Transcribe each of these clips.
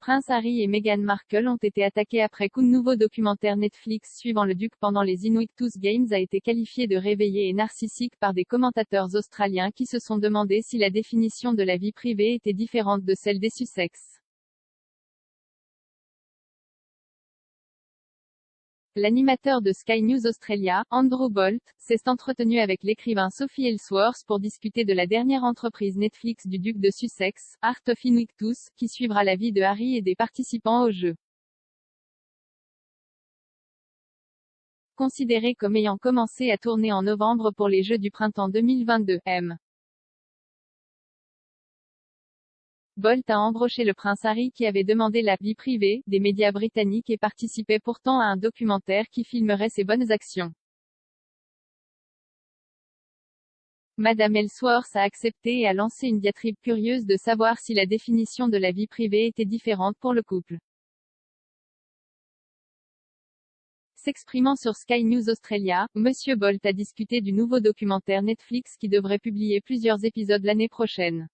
Prince Harry et Meghan Markle ont été attaqués après qu'un nouveau documentaire Netflix suivant le duc pendant les Invictus Games a été qualifié de réveillé et narcissique par des commentateurs australiens qui se sont demandé si la définition de la vie privée était différente de celle des Sussex. L'animateur de Sky News Australia, Andrew Bolt, s'est entretenu avec l'écrivain Sophie Ellsworth pour discuter de la dernière entreprise Netflix du duc de Sussex, Art of Invictus, qui suivra la vie de Harry et des participants au jeu. Considéré comme ayant commencé à tourner en novembre pour les Jeux du printemps 2022, M. Bolt a embauché le prince Harry qui avait demandé la « vie privée » des médias britanniques et participait pourtant à un documentaire qui filmerait ses bonnes actions. Madame Ellsworth a accepté et a lancé une diatribe curieuse de savoir si la définition de la vie privée était différente pour le couple. S'exprimant sur Sky News Australia, Monsieur Bolt a discuté du nouveau documentaire Netflix qui devrait publier plusieurs épisodes l'année prochaine.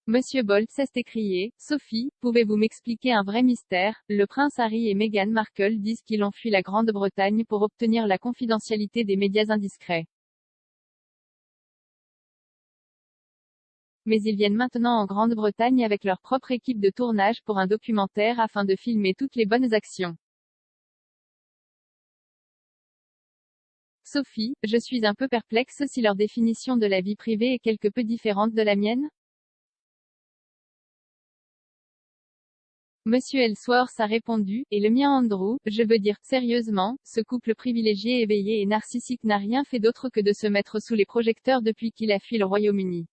Monsieur Bolt s'est écrié, « Sophie, pouvez-vous m'expliquer un vrai mystère? Le prince Harry et Meghan Markle disent qu'ils ont fui la Grande-Bretagne pour obtenir la confidentialité des médias indiscrets. Mais ils viennent maintenant en Grande-Bretagne avec leur propre équipe de tournage pour un documentaire afin de filmer toutes les bonnes actions. Sophie, je suis un peu perplexe si leur définition de la vie privée est quelque peu différente de la mienne. Monsieur Ellsworth a répondu, et le mien Andrew, je veux dire, sérieusement, ce couple privilégié éveillé et narcissique n'a rien fait d'autre que de se mettre sous les projecteurs depuis qu'il a fui le Royaume-Uni.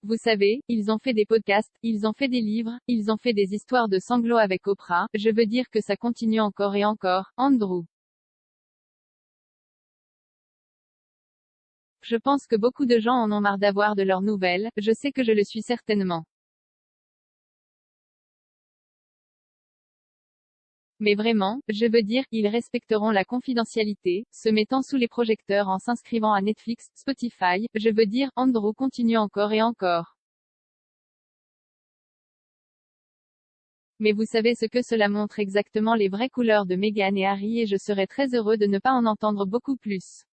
Vous savez, ils ont fait des podcasts, ils ont fait des livres, ils ont fait des histoires de sanglots avec Oprah, je veux dire que ça continue encore et encore, Andrew. Je pense que beaucoup de gens en ont marre d'avoir de leurs nouvelles, je sais que je le suis certainement. Mais vraiment, je veux dire, ils respecteront la confidentialité, se mettant sous les projecteurs en s'inscrivant à Netflix, Spotify, je veux dire, Andrew continue encore et encore. Mais vous savez ce que cela montre exactement les vraies couleurs de Meghan et Harry et je serais très heureux de ne pas en entendre beaucoup plus.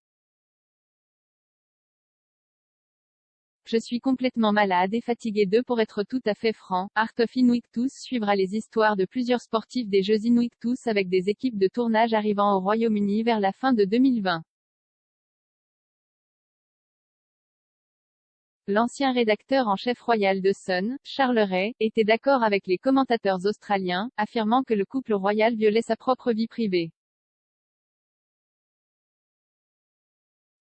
Je suis complètement malade et fatigué d'eux pour être tout à fait franc. Art of Invictus suivra les histoires de plusieurs sportifs des Jeux Invictus avec des équipes de tournage arrivant au Royaume-Uni vers la fin de 2020. L'ancien rédacteur en chef royal de Sun, Charles Ray, était d'accord avec les commentateurs australiens, affirmant que le couple royal violait sa propre vie privée.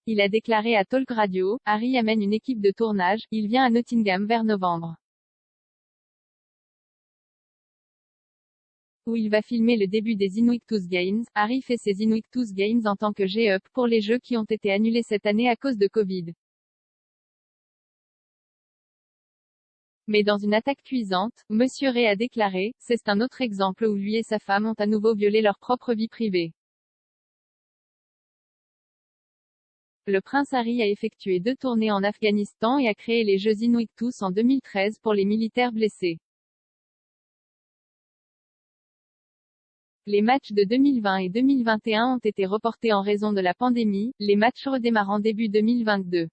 Il a déclaré à Talk Radio, Harry amène une équipe de tournage, il vient à Nottingham vers novembre. Où il va filmer le début des Invictus Games. Harry fait ses Invictus Games en tant que GUP pour les Jeux qui ont été annulés cette année à cause de Covid. Mais dans une attaque cuisante, Monsieur Ray a déclaré, c'est un autre exemple où lui et sa femme ont à nouveau violé leur propre vie privée. Le prince Harry a effectué 2 tournées en Afghanistan et a créé les Jeux Invictus en 2013 pour les militaires blessés. Les matchs de 2020 et 2021 ont été reportés en raison de la pandémie, les matchs redémarrant début 2022.